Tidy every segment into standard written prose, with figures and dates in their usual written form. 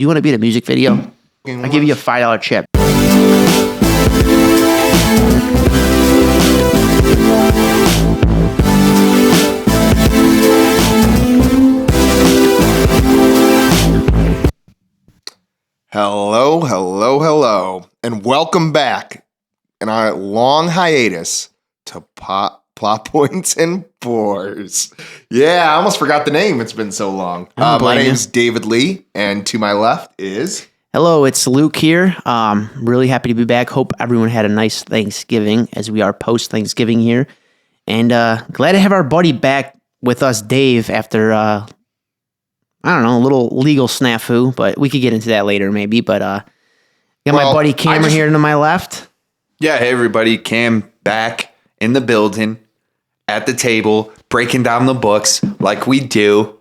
you want to be in a music video? I'll give you a $5 chip. Hello, and welcome back in our long hiatus to Plot Points and Pours. Yeah, I almost forgot the name. It's been so long. My name is David Lee, and to my left is... Hello, it's Luke here. Really happy to be back. Hope everyone had a nice Thanksgiving as we are post-Thanksgiving here. And glad to have our buddy back with us, Dave, after... a little legal snafu, but we could get into that later maybe. But got my buddy Cameron here to my left. Yeah, hey everybody, Cam back in the building, at the table, breaking down the books like we do.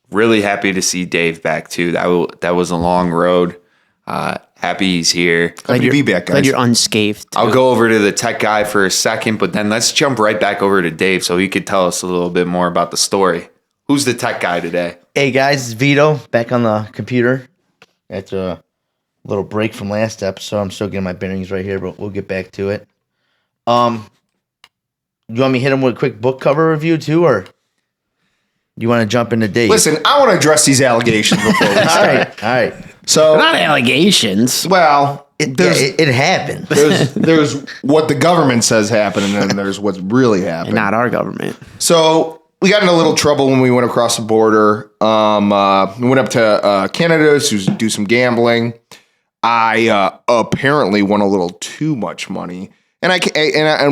Really happy to see Dave back too. That was a long road. Happy he's here. Glad to be back, guys. Glad you're unscathed. I'll go over to the tech guy for a second, but then let's jump right back over to Dave so he could tell us a little bit more about the story. Who's the tech guy today? Hey guys, it's Vito back on the computer after a little break from last episode. I'm still getting my bearings right here, but we'll get back to it. You want me to hit him with a quick book cover review too, or you want to jump into Dave? Listen, I want to address these allegations before we start. All right. So, They're not allegations. well, It happened. there's what the government says happened, and then there's what's really happened. And not our government. So we got in a little trouble when we went across the border. We went up to Canada to do some gambling. I apparently won a little too much money, and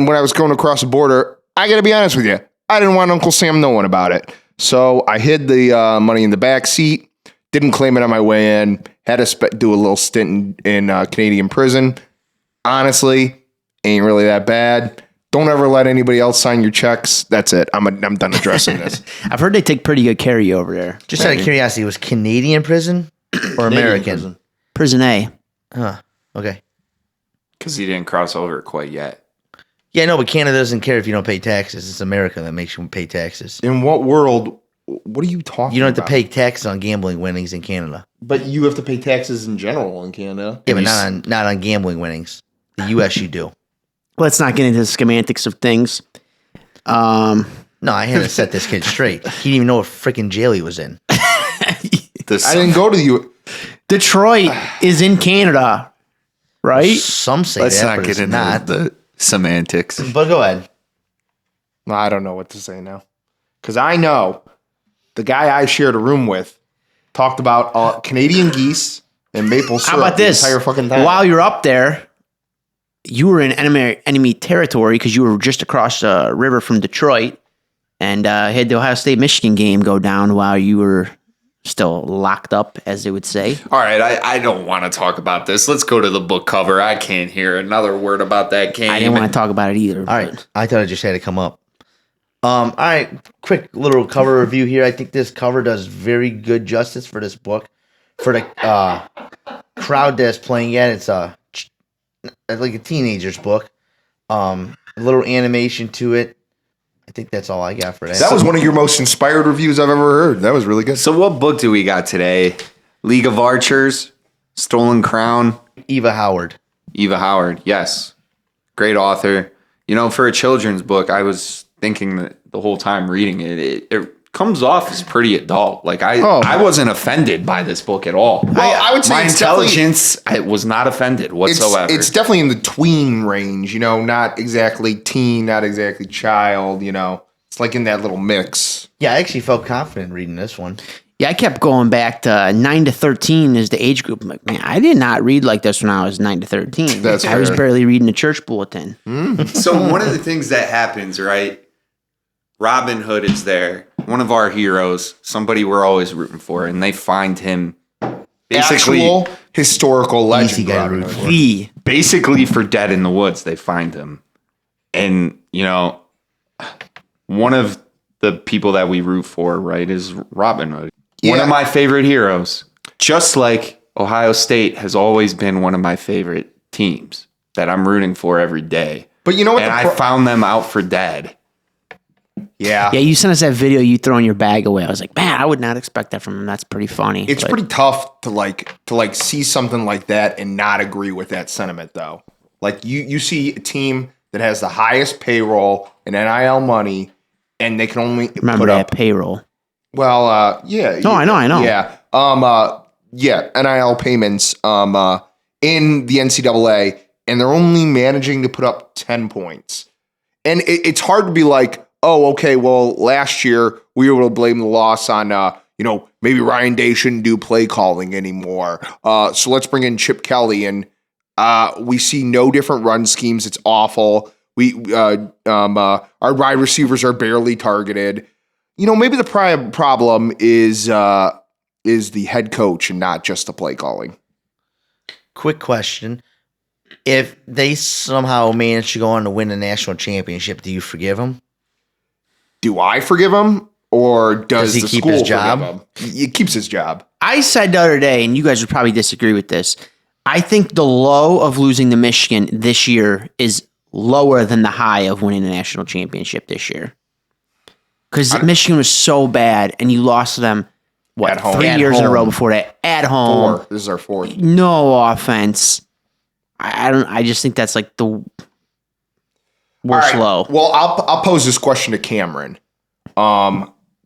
when I was going across the border, I got to be honest with you, I didn't want Uncle Sam knowing about it. So I hid the money in the back seat. Didn't claim it on my way in. Had to do a little stint in Canadian prison. Honestly, ain't really that bad. Don't ever let anybody else sign your checks. That's it. I'm done addressing this. I've heard they take pretty good care of you over there. Just out of curiosity, was Canadian prison or American? Prison A. Huh. Okay. Because he didn't cross over quite yet. Yeah, no, but Canada doesn't care if you don't pay taxes. It's America that makes you pay taxes. In what world? What are you talking about? You don't have to pay taxes on gambling winnings in Canada. But you have to pay taxes in general in Canada. Yeah, but not on gambling winnings. The U.S. you do. Let's not get into the semantics of things. No, I had to set this kid straight. He didn't even know what freaking jail he was in. I didn't go to the Detroit is in Canada, right? Some say Let's that, not but get it's into not. the semantics. But go ahead. I don't know what to say now. Because I know the guy I shared a room with talked about Canadian geese and maple syrup. How about this? The entire fucking time. While you're up there, you were in enemy territory because you were just across the river from Detroit and had the Ohio State-Michigan game go down while you were still locked up, as they would say. All right, I don't want to talk about this. Let's go to the book cover. I can't hear another word about that game. I didn't want to talk about it either. All right. I thought it just had to come up. All right, quick little cover review here. I think this cover does very good justice for this book. For the crowd that's playing it, it's like a teenager's book. A little animation to it. I think that's all I got for that. That was one of your most inspired reviews I've ever heard. That was really good. So what book do we got today? League of Archers, Stolen Crown. Eva Howard. Eva Howard, yes. Great author. You know, for a children's book, I was thinking that the whole time reading it, it comes off as pretty adult. Like I wasn't offended by this book at all. Well, I would say my it's intelligence, I was not offended whatsoever. It's definitely in the tween range, you know, not exactly teen, not exactly child, you know. It's like in that little mix. Yeah, I actually felt confident reading this one. Yeah, I kept going back to 9 to 13 as the age group. I'm like, man, I did not read like this when I was 9 to 13. I was barely reading the church bulletin. So one of the things that happens, right? Robin Hood is there, one of our heroes, somebody we're always rooting for, and they find him basically actual historical legend. Easy guy to root for. Basically for dead in the woods, they find him. And, you know, one of the people that we root for, right, is Robin Hood. Yeah. One of my favorite heroes. Just like Ohio State has always been one of my favorite teams that I'm rooting for every day. But you know what? And I found them out for dead. Yeah. Yeah, you sent us that video you throwing your bag away. I was like, man, I would not expect that from him. That's pretty funny. It's pretty tough to see something like that and not agree with that sentiment, though. Like you see a team that has the highest payroll and NIL money, and they can only Remember put that up. payroll. Well, yeah. No, I know. Yeah. NIL payments in the NCAA, and they're only managing to put up 10 points. And it's hard to be like, oh, okay, well, last year we were able to blame the loss on, maybe Ryan Day shouldn't do play calling anymore. So let's bring in Chip Kelly, and we see no different run schemes. It's awful. Our wide receivers are barely targeted. Maybe the problem is the head coach and not just the play calling. Quick question. If they somehow manage to go on to win a national championship, do you forgive them? Do I forgive him, or does he the keep school his forgive job? him? He keeps his job. I said the other day, and you guys would probably disagree with this, I think the low of losing to Michigan this year is lower than the high of winning the national championship this year. Because Michigan was so bad, and you lost to them, At home. 3 At years in a row home. before that, at home. 4. This is our 4th. No offense. I just think that's like the worst All right. low. Well, I'll pose this question to Cameron.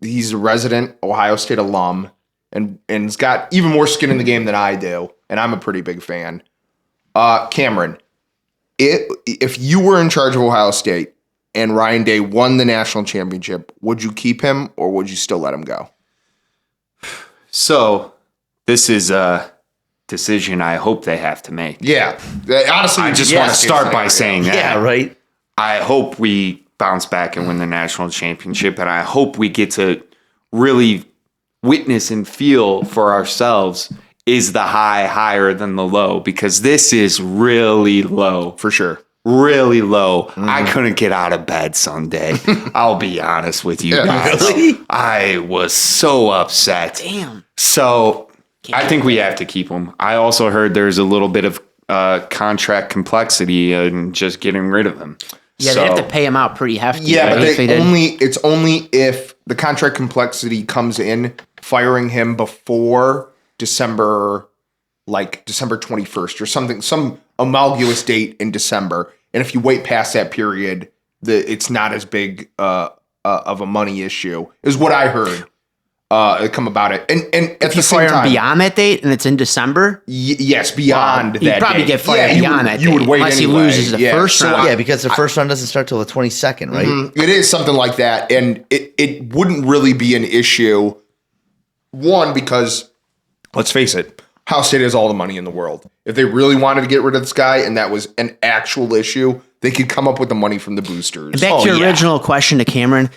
He's a resident Ohio State alum and has got even more skin in the game than I do, and I'm a pretty big fan. Cameron, if you were in charge of Ohio State and Ryan Day won the national championship, would you keep him or would you still let him go? So this is a decision I hope they have to make. Yeah. Honestly, I just want to start by saying that. Yeah, right. I hope we bounce back and win the national championship, and I hope we get to really witness and feel for ourselves, is the high higher than the low? Because this is really low. For sure. Really low. I couldn't get out of bed Sunday. I'll be honest with you guys. Really? I was so upset. Damn. So I think we have to keep him. I also heard there's a little bit of contract complexity in just getting rid of him. Yeah, So- they have to pay him out pretty hefty. Yeah, right? but If they did. it's only if the contract complexity comes in, firing him before December 21st or something, some amalgamous date in December. And if you wait past that period, it's not as big of a money issue, is what I heard. Come about it, and at if the you same fire him time, beyond that date and it's in December, yes, beyond that, you'd probably date. get fired you beyond would, that You would date, wait unless he anyway. loses the first round. Yeah, because the first round doesn't start till the 22nd, right? It is something like that, and it wouldn't really be an issue. One, because let's face it, Ohio State has all the money in the world. If they really wanted to get rid of this guy, and that was an actual issue, they could come up with the money from the boosters. Back to your original question to Cameron.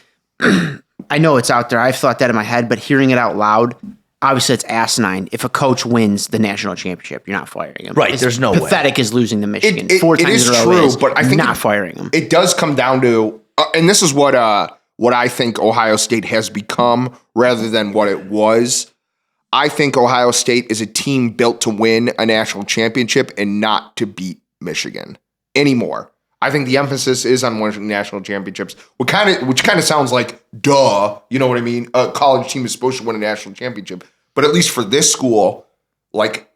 I know it's out there. I've thought that in my head, but hearing it out loud, obviously it's asinine. If a coach wins the national championship, you're not firing him. Right, It's there's no way. pathetic as losing to Michigan. It 4 times is in a row true, is but I think not firing him. It does come down to, and this is what I think Ohio State has become rather than what it was. I think Ohio State is a team built to win a national championship and not to beat Michigan anymore. I think the emphasis is on winning national championships, which kind of sounds like duh. You know what I mean? A college team is supposed to win a national championship, but at least for this school, like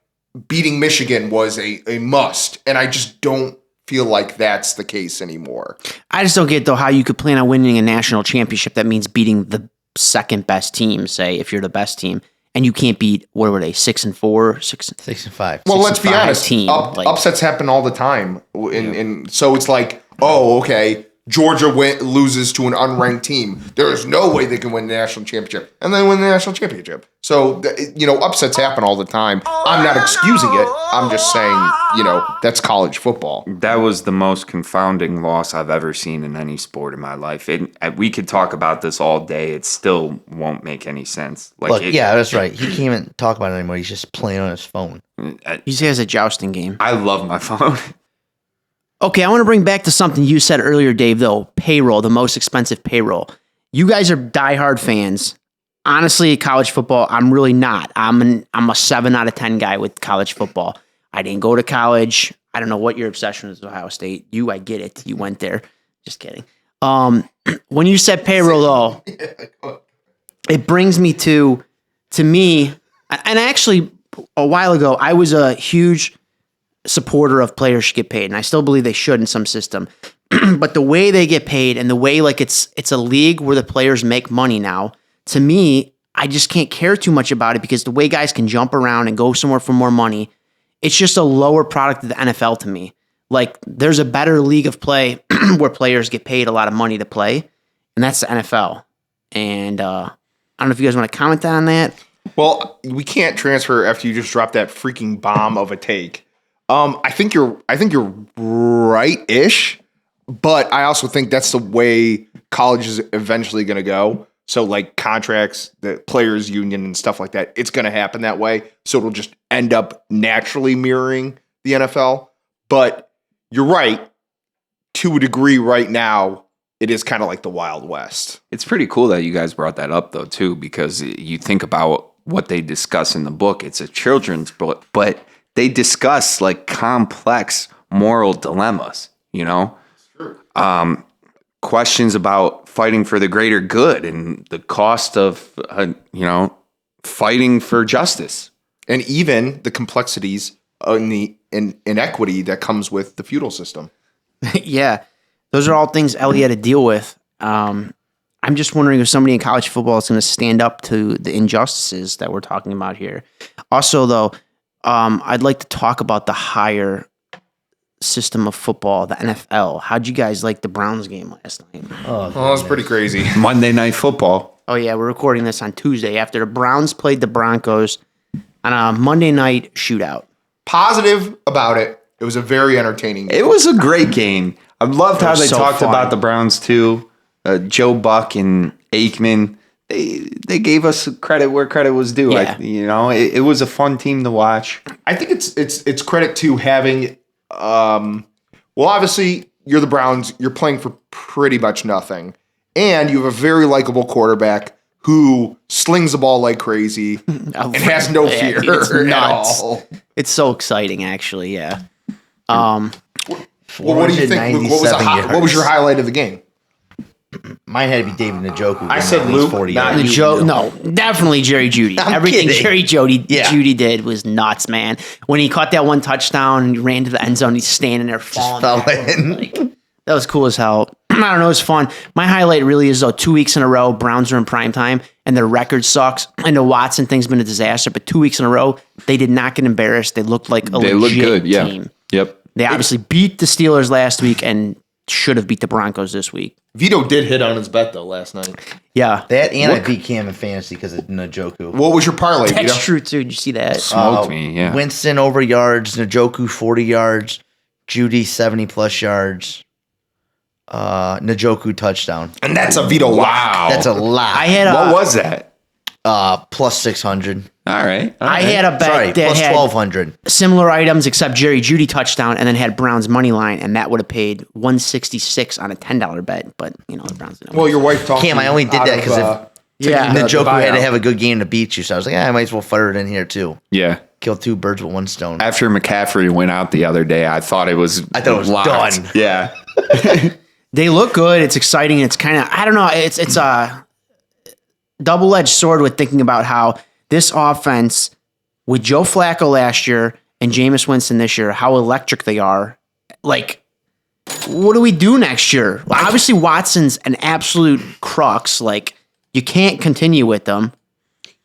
beating Michigan was a must, and I just don't feel like that's the case anymore. I just don't get, though, how you could plan on winning a national championship that means beating the second best team, say, if you're the best team, and you can't beat, what were they, 6-4? 6 and 5. Well, let's be 6-5 honest. team, Upsets happen all the time, and so it's like, oh, okay, Georgia loses to an unranked team. There is no way they can win the national championship, and then win the national championship. So upsets happen all the time. I'm not excusing it. I'm just saying, that's college football. That was the most confounding loss I've ever seen in any sport in my life. We could talk about this all day. It still won't make any sense. Look, yeah, that's right. He can't even talk about it anymore. He's just playing on his phone. He has a jousting game. I love my phone. Okay, I want to bring back to something you said earlier, Dave, though. Payroll, the most expensive payroll. You guys are diehard fans. Honestly, college football, I'm really not. I'm a 7 out of 10 guy with college football. I didn't go to college. I don't know what your obsession is with Ohio State. I get it. You went there. Just kidding. When you said payroll, though, it brings me to me, and actually a while ago, I was a huge supporter of players should get paid, and I still believe they should in some system. But the way they get paid and the way like it's a league where the players make money now, to me, I just can't care too much about it because the way guys can jump around and go somewhere for more money, it's just a lower product of the NFL to me. Like there's a better league of play where players get paid a lot of money to play, and that's the NFL. And I don't know if you guys want to comment on that. Well, we can't transfer after you just dropped that freaking bomb of a take. I think you're right-ish, but I also think that's the way college is eventually going to go. So like contracts, the players union and stuff like that, it's going to happen that way. So it'll just end up naturally mirroring the NFL. But you're right, to a degree right now, it is kind of like the Wild West. It's pretty cool that you guys brought that up, though, too, because you think about what they discuss in the book. It's a children's book, but they discuss like complex moral dilemmas, you know? Sure. Questions about fighting for the greater good and the cost of, fighting for justice. And even the complexities in the inequity that comes with the feudal system. Yeah, those are all things Ellie had to deal with. I'm just wondering if somebody in college football is going to stand up to the injustices that we're talking about here. Also, though, I'd like to talk about the higher system of football, the NFL. How'd you guys like the Browns game last night? Oh, that was pretty crazy. Monday Night Football. Oh, yeah, we're recording this on Tuesday after the Browns played the Broncos on a Monday night shootout. Positive about it. It was a very entertaining game. It was a great game. I loved how they so talked fun. about the Browns, too. Joe Buck and Aikman. They gave us credit where credit was due. Yeah. It was a fun team to watch. I think it's credit to having obviously you're the Browns, you're playing for pretty much nothing. And you have a very likable quarterback who slings the ball like crazy and has no fear It's at nuts. all. It's so exciting, actually, yeah. Well, what do you think, Luke? What was your highlight of the game? Mine had to be David Njoku. I said at least Luke, 40 not yards. you. No, definitely Jerry Jeudy. I'm Everything kidding. Jerry Jeudy Yeah. did was nuts, man. When he caught that one touchdown and he ran to the end zone, he's standing there falling. fell backwards, in. like, that was cool as hell. I don't know, it was fun. My highlight really is, though, 2 weeks in a row, Browns are in prime time, and their record sucks. I know Watson thing's been a disaster, but 2 weeks in a row, they did not get embarrassed. They looked like a They legit looked good, yeah. team. Yep. They obviously beat the Steelers last week and should have beat the Broncos this week. Vito did hit on his bet though last night. Yeah, That and I beat Cam in fantasy because of Njoku. What was your parlay, Vito? that's true, too. Did you see that? Smoked me, yeah. Winston over yards, Njoku 40 yards, Judy 70 plus yards, Njoku touchdown. And that's a Vito lock. That's a lot. I had What a, was that? plus 600. All right. I had a bet Sorry, that plus had 1200. similar items except Jerry Jeudy touchdown and then had Browns money line, and that would have paid $166 on a $10 bet. But the Browns didn't. Well, your wife talked Cam, you I only did out that of, because yeah, Njoku had to buyout. have a good game to beat you. So I was like, I might as well fire it in here too. Yeah. Kill two birds with one stone. After McCaffrey went out the other day, I thought it was locked. done. Yeah. they look good. It's exciting. It's kind of, I don't know. It's a double-edged sword with thinking about how this offense with Joe Flacco last year and Jameis Winston this year, how electric they are. Like, what do we do next year? Well, obviously, Watson's an absolute crux. Like, you can't continue with them.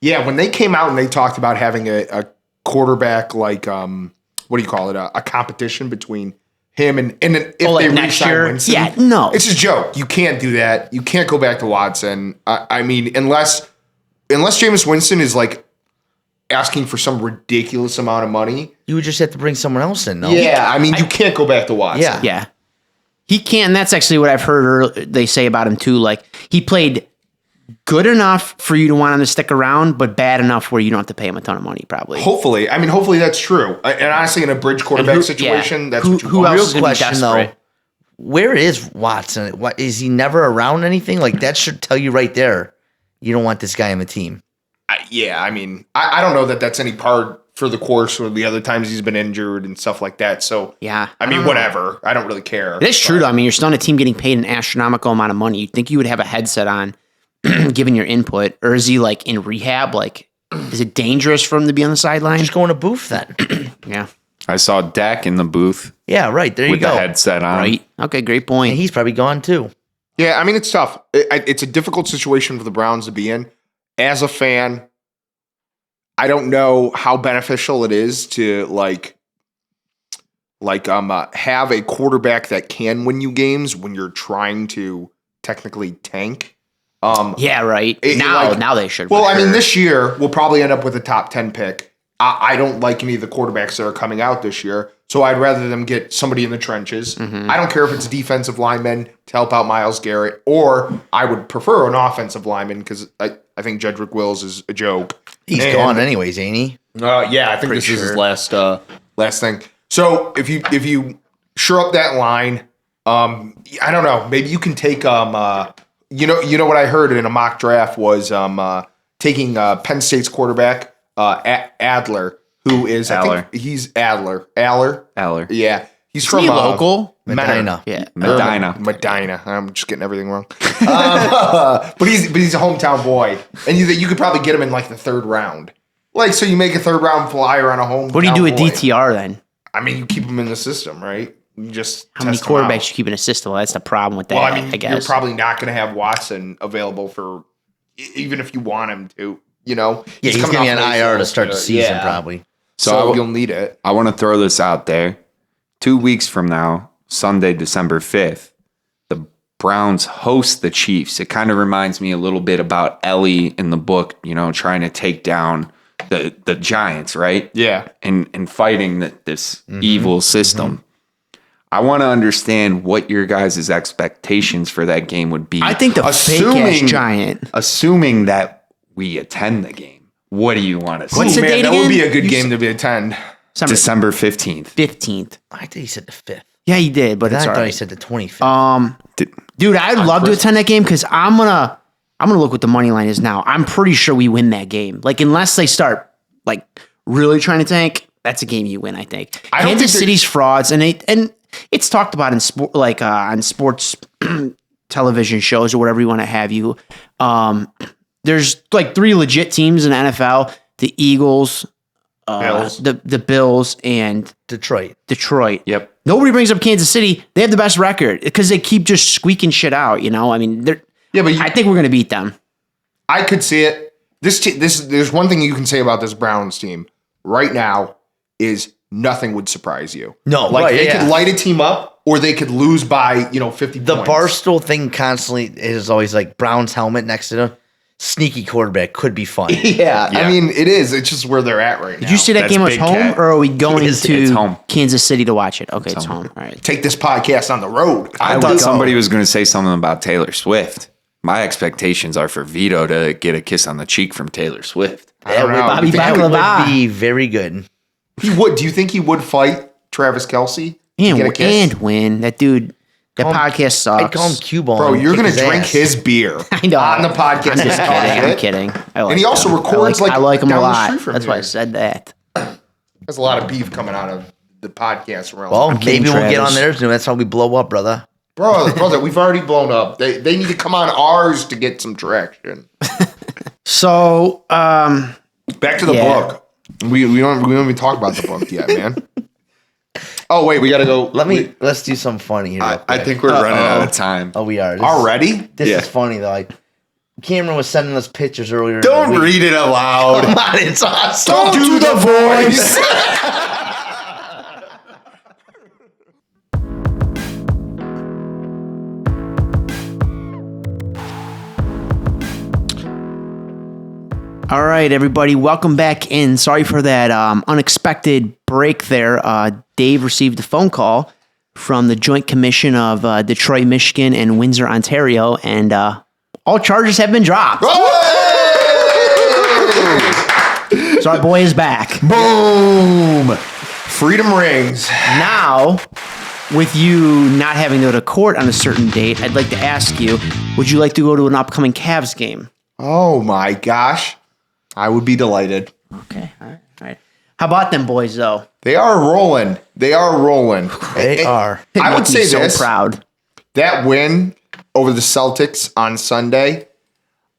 Yeah, when they came out and they talked about having a quarterback like what do you call it? A competition between him and if like they next re-sign year? Winston. Yeah, no. It's a joke. You can't do that. You can't go back to Watson. I mean, unless Jameis Winston is like asking for some ridiculous amount of money. You would just have to bring someone else in, no? Yeah, I mean, you can't go back to Watson. Yeah. Yeah. He can't. And that's actually what I've heard they say about him, too. Like, he played good enough for you to want him to stick around, but bad enough where you don't have to pay him a ton of money, probably. Hopefully. I mean, hopefully that's true. And honestly, in a bridge quarterback situation, that's what you who want. else Real is gonna be question, though. desperate? Where is Watson? What, is he never around anything? Like, that should tell you right there. You don't want this guy on the team. Yeah, I mean, I don't know that that's any part for the course or the other times he's been injured and stuff like that. So Yeah, I mean, whatever. I don't really care. It is true, though. I mean, you're still on a team getting paid an astronomical amount of money. You'd think you would have a headset on, giving your input, or is he like in rehab? Like, is it dangerous for him to be on the sideline? Just go in a booth then. Yeah, I saw Dak in the booth Yeah, right. There you with go. the headset on. right. Okay, great And point. he's probably gone too. Yeah, I mean, it's tough. It's a difficult situation for the Browns to be in. As a fan, I don't know how beneficial it is to have a quarterback that can win you games when you're trying to technically tank. Yeah, right. It- Now they should. Well, for I mean, sure. this year we'll probably end up with a top 10 pick. I don't like any of the quarterbacks that are coming out this year, so I'd rather them get somebody in the trenches. I don't care if it's a defensive lineman to help out Myles Garrett, or I would prefer an offensive lineman because I think Jedrick Wills is a joke. He's And- gone anyways, ain't he? Yeah, I think this is his last thing. So if you shore up that line, I don't know. Maybe you can take you know what I heard in a mock draft was taking Penn State's quarterback Adler, who is I think he's Aller. Yeah, he's from Isn't he local? Medina. Yeah. Medina. I'm just getting everything wrong. But he's a hometown boy, and you could probably get him in like the third round. Like, so you make a third round flyer on a home. What do you do with DTR then? I mean, you keep him in the system, right? You just How many test him out. quarterbacks you keep in a system? Well, that's the problem with that. Well, I mean, I you're guess. probably not going to have Watson available for even if you want him to. You know, Yeah, he's coming going to be off on ACL IR to start the season yeah. probably. So you'll need it. I want to throw this out there. 2 weeks from now, Sunday, December 5th, the Browns host the Chiefs. It kind of reminds me a little bit about Ellie in the book, trying to take down the Giants, right? Yeah. And fighting this evil system. I want to understand what your guys' expectations for that game would be. I think the fake-ass Giant. Assuming that we attend the game. What do you want to see? What's the date that again? would be a good game to attend. December 15th. 15th. I think he said the 5th. Yeah, he did, but Then it's I all thought he right. said the 25th. Dude, I'd love to attend that game because I'm gonna look what the money line is now. I'm pretty sure we win that game. Like, unless they start like really trying to tank, that's a game you win. I think. I don't Kansas think City's frauds, and it's talked about in sport, like on sports television shows or whatever you want to have you. There's like 3 legit teams in the NFL: the Eagles, Bills. the Bills, and Detroit. Detroit. Yep. Nobody brings up Kansas City. They have the best record because they keep just squeaking shit out. I mean, Yeah, but I think we're going to beat them. I could see it. There's one thing you can say about this Browns team right now is nothing would surprise you. No, like right, they yeah. could light a team up, or they could lose by 50 The points. Barstool thing constantly is always like Brown's helmet next to the sneaky quarterback could be fun. Yeah, I mean it is. It's just where they're at right now. Did you say that That's game was Big home, Cat. or are we going It's to home. Kansas City to watch it? Okay, it's home. All right. Take this podcast on the road? I thought somebody was going to say something about Taylor Swift. My expectations are for Vito to get a kiss on the cheek from Taylor Swift. I don't know. Bobby You think That he would Baklava. be very good. He would. Do you think he would fight Travis Kelce to get a kiss? And win. That dude, that Call him- podcast sucks. I'd call him cue ball. Bro, and you're kick gonna drink ass. his beer I know. on the podcast. I'm just and talk kidding. I'm shit. kidding. I like And he also them. records, I like him a down the lot. street from That's why I here. said that. There's a lot of beef coming out of the podcast realm. Well, kidding, maybe we'll get on Travis. theirs and that's how we blow up, brother. brother, we've already blown up. They need to come on ours to get some traction. So, Back to the Yeah. book. We don't even talk about the book yet, man. Oh wait, we gotta go. Let's do something funny here. real I quick. think we're running out of time. Oh, we are. This already. This Yeah. is funny though. Cameron was sending us pictures earlier. in Don't the week. read it aloud. Come on, it's awesome. Don't do the voice. all right, everybody, welcome back in. Sorry for that unexpected break there. Dave received a phone call from the Joint Commission of Detroit, Michigan, and Windsor, Ontario, and all charges have been dropped. So our boy is back. Boom! Freedom rings. Now, with you not having to go to court on a certain date, I'd like to ask you, would you like to go to an upcoming Cavs game? Oh my gosh, I would be delighted. Okay, all right. How about them boys, though? They are rolling. They are. I would Make me say so this. proud. That win over the Celtics on Sunday,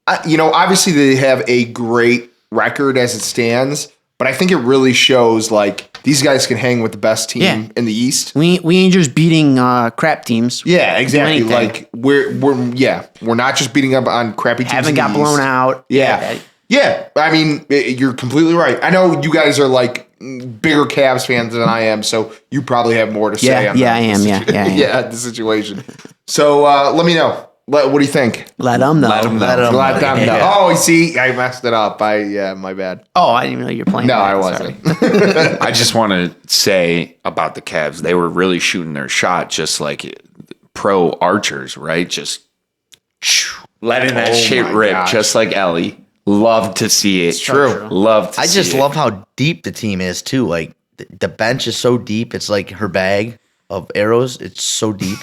obviously they have a great record as it stands, but I think it really shows like these guys can hang with the best team in the East. We ain't just beating crap teams. Yeah, exactly. Anything. Like we're not just beating up on crappy teams. Haven't got blown out. Yeah. Yeah. I mean, you're completely right. I know you guys are like bigger Cavs fans than I am, so you probably have more to say on I am. Yeah, the situation. So let me know. What do you think? Let them know. Let 'em know. Let them know. Oh, see, I messed it up. My bad. Oh, I didn't even know you were playing. No, that. I wasn't. I just want to say about the Cavs, they were really shooting their shot just like pro archers, right? Just letting that shit my rip, gosh. just like Ellie. Love to see it. It's true. Love to I see just it. love how deep the team is too. Like the bench is so deep. It's like her bag of arrows. It's so deep.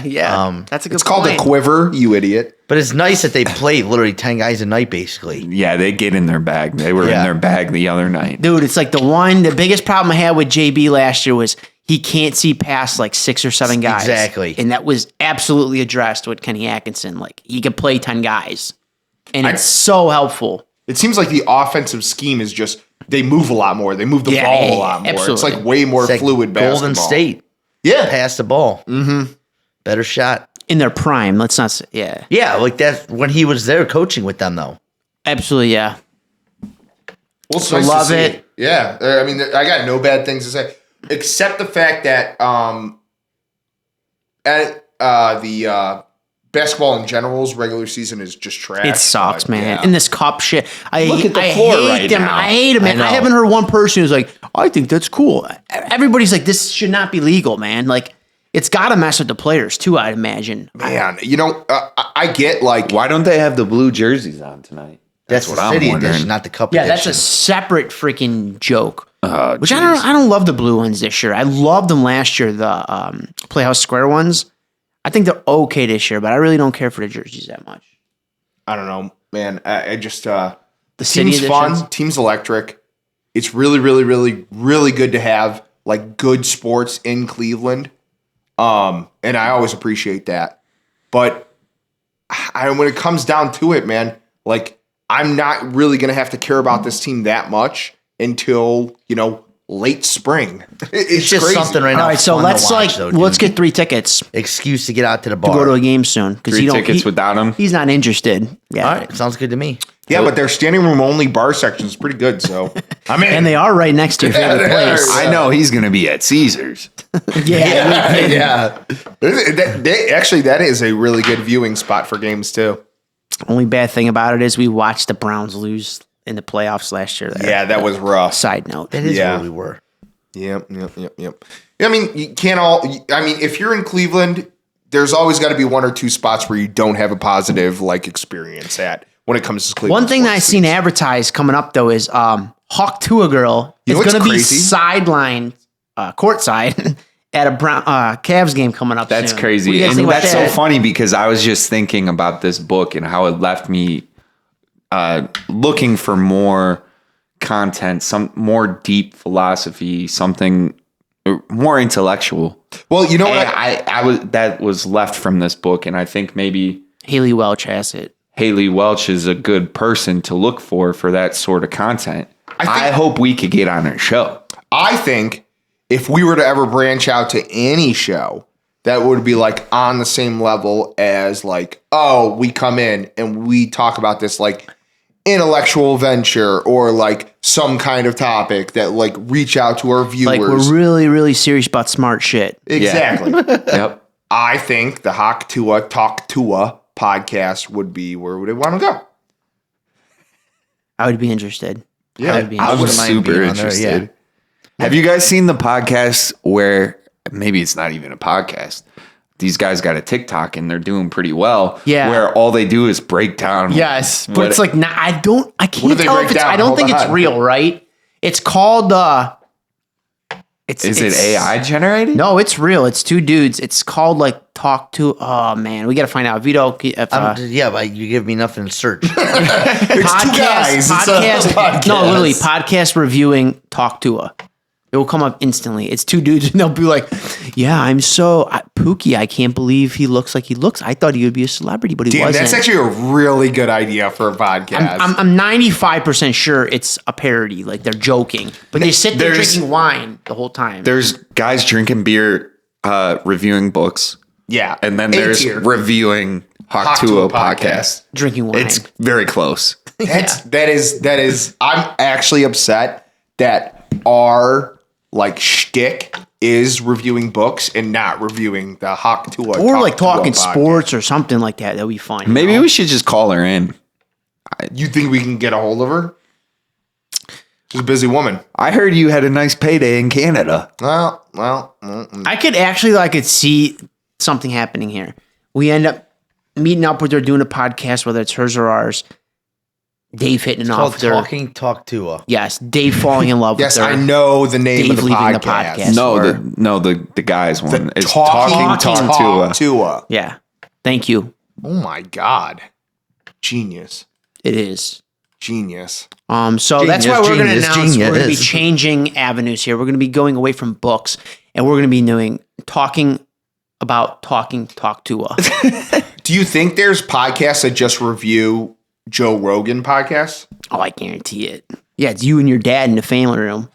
Yeah, that's a good. It's called a point. quiver, you idiot. But it's nice that they play literally 10 guys a night, basically. Yeah, they get in their bag. They were in their bag the other night. Dude, it's like the biggest problem I had with JB last year was he can't see past like 6 or 7 guys. Exactly. And that was absolutely addressed with Kenny Atkinson. Like he could play 10 guys. And it's so helpful. It seems like the offensive scheme is just they move a lot more. They move the ball a lot more. absolutely. It's like way more It's like fluid basketball. Golden State. Yeah. Pass the ball. Mm-hmm. Better shot. In their prime. Let's not say, yeah. Yeah, like that's when he was there coaching with them, though. Absolutely, yeah. Well, it's So nice to love see. it. Yeah. I mean, I got no bad things to say, except the fact that at the basketball in general's regular season is just trash. It sucks, but, man. yeah. And this cup shit. Look at the I floor hate right them. now. I hate them, man. I know. I haven't heard one person who's like, I think that's cool. Everybody's like, this should not be legal, man. Like, it's got to mess with the players, too, I'd imagine. Man, I get like Why don't they have the blue jerseys on tonight? That's what the I'm city wondering. edition, not the cup Yeah, edition. that's a separate freaking joke. Oh, Which geez. I don't love the blue ones this year. I loved them last year, the Playhouse Square ones. I think they're okay this year, but I really don't care for the jerseys that much. I don't know, man. I just the city team's editions? fun. Team's electric. It's really, really, really, really good to have like good sports in Cleveland. And I always appreciate that. But when it comes down to it, man, like I'm not really gonna have to care about this team that much until late spring. It's just crazy. something right now. All right, so fun to let's watch, though, let's dude. get 3 tickets to excuse to get out to the bar. go to a game soon because 3 tickets without him. He's not interested. Yeah, All right, sounds good to me. Yeah, but their standing room only bar section is pretty good. So I mean, and they are right next to your favorite they are. place. I know he's going to be at Caesars. Yeah, yeah. That is a really good viewing spot for games too. Only bad thing about it is we watched the Browns lose in the playoffs last year. There. Yeah, that was rough. Side note. That is Yeah. where we were. Yep. I mean, you can't all. I mean, if you're in Cleveland, there's always got to be 1 or 2 spots where you don't have a positive experience at when it comes to Cleveland. One thing that I've sports seen teams. advertised coming up though is Hawk Tua girl is looks going to be crazy. sidelined courtside at a Cavs game coming up. That's soon. crazy. What do you guys And think about that's so that? funny because I was just thinking about this book and how it left me looking for more content, some more deep philosophy, something more intellectual. Well, you know what? And I was that was left from this book, and I think maybe Haley Welch has it. Haley Welch is a good person to look for that sort of content. I hope we could get on her show. I think if we were to ever branch out to any show, that would be like on the same level as like, oh, we come in and we talk about this like intellectual venture or like some kind of topic that like reach out to our viewers. Like we're really, really serious about smart shit. Exactly. Yep. I think the Hawk Tua Talk Tua podcast would be where would it want to go? I would be interested. Yeah, I would be I interested. was mind super being on there, interested. yeah. Have you guys seen the podcast where maybe it's not even a podcast? These guys got a TikTok and they're doing pretty well. Yeah. Where all they do is break down. Yes, but what- it's like I What do can't they tell break if it's. down? I don't Hold think it's on. real, right? It's called Is it AI generated? No, it's real. It's two dudes. It's called like Talk to. Oh man, we got to find out. Vito, if, yeah, but you give me nothing to search. It's two guys. It's a podcast. No, literally, podcast reviewing Talk to a. It will come up instantly. It's two dudes, and they'll be like, "Yeah, I'm so Pookie. I can't believe he looks like he looks. I thought he would be a celebrity, but he wasn't." That's actually a really good idea for a podcast. I'm 95% sure it's a parody. Like they're joking, but they sit there drinking wine the whole time. There's guys drinking beer, reviewing books. Yeah, And then there's reviewing Hawk Tua podcast. Drinking wine. It's very close. That is. I'm actually upset that our like shtick is reviewing books and not reviewing the Hawk Tua. or like talking podcast. sports or something like that. That'd be fun. Maybe we should just call her in. You think we can get a hold of her? She's a busy woman. I heard you had a nice payday in Canada. Well. I could see something happening here. We end up meeting up with her doing a podcast, whether it's hers or ours. Dave hitting it off with her. Talk to her. Yes, Dave falling in love Yes, with her. I know the name Dave of the leaving the podcast. podcast. The guys one. It's Talk Tua. Tua. Yeah. Thank you. Oh my God. Genius. It is. Genius. So that's why we're going to Genius, announce we're going to be genius. changing avenues here. We're going to be going away from books, and we're going to be talking Talk to us. Do you think there's podcasts that just review Joe Rogan podcasts? Oh, I guarantee it. Yeah, it's you and your dad in the family room.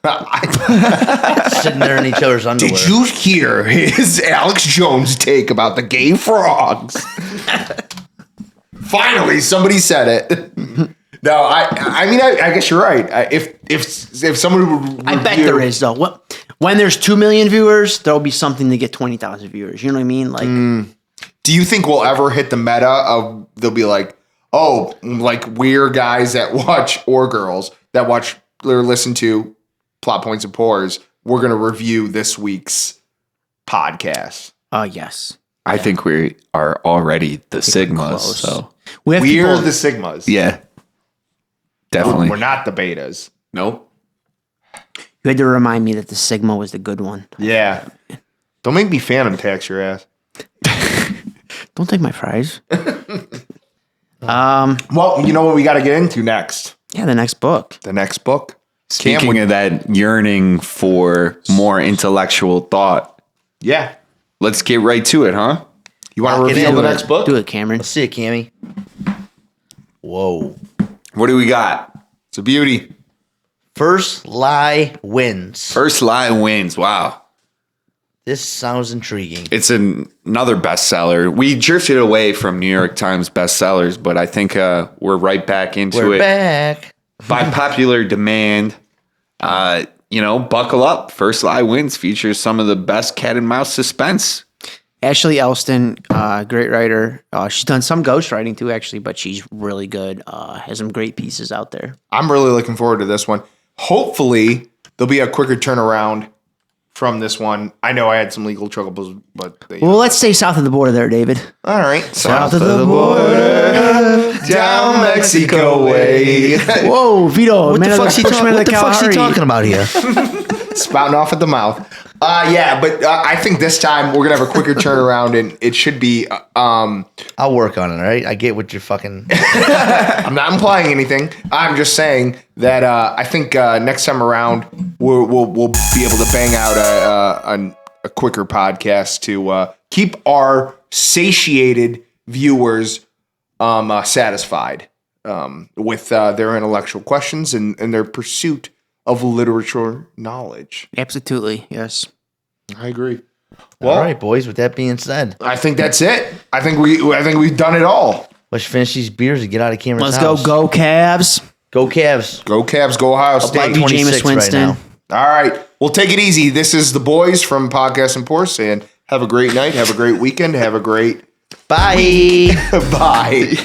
Sitting there in each other's underwear. Did you hear his Alex Jones take about the gay frogs? Finally, somebody said it. No, I mean, I guess you're right. If someone would review, I bet there is though. When there's 2 million viewers, there'll be something to get 20,000 viewers. You know what I mean? Like, do you think we'll ever hit the meta of they'll be like, oh, like we're guys that watch or girls that watch or listen to Plot Points and Pours. We're gonna review this week's podcast. yes. I think we are already the Sigmas. close. So We have We're people, the Sigmas. yeah, definitely. We're not the Betas. Nope. you had to remind me that the Sigma was the good one. Yeah. Don't make me phantom tax your ass. Don't take my fries. Well, you know what we got to get into next? Yeah, the next book. The next book. Speaking of that yearning for more intellectual thought, Yeah. let's get right to it, huh? You want to Lock it reveal in. the next book? Do it, Cameron. Let's see it, Cammy. Whoa. What do we got? It's a beauty. First Lie Wins. First Lie Wins. Wow. This sounds intriguing. It's another bestseller. We drifted away from New York Times bestsellers, but I think we're right back into We're it back. by popular demand. Buckle up. First Lie Wins features some of the best cat and mouse suspense. Ashley Elston, great writer. She's done some ghostwriting too, actually, but she's really good. Has some great pieces out there. I'm really looking forward to this one. Hopefully, there'll be a quicker turnaround from this one. I know I had some legal troubles, but Well, let's stay south of the border there, David. all right. South of the border, down Mexico way. Whoa, Vito, What the fuck's he Kalahari. talking about here? Spouting off at the mouth. But I think this time we're gonna have a quicker turnaround, and it should be. I'll work on it, all right? I get what you're fucking... I'm not implying anything. I'm just saying that I think next time around we'll be able to bang out a quicker podcast to keep our satiated viewers satisfied with their intellectual questions and their pursuit of literature knowledge. Absolutely, yes. I agree. Well, all right, boys, with that being said, I think that's it. I think we've done it all. let's finish these beers and get out of Cameron's Let's house. go Cavs. Go Cavs. Go Cavs, go Ohio Up by State. Love you, 26 Jameis Winston. right now. All right. Well, take it easy. This is the boys from Podcast and Pours saying have a great night. Have a great weekend. Have a great Bye. bye.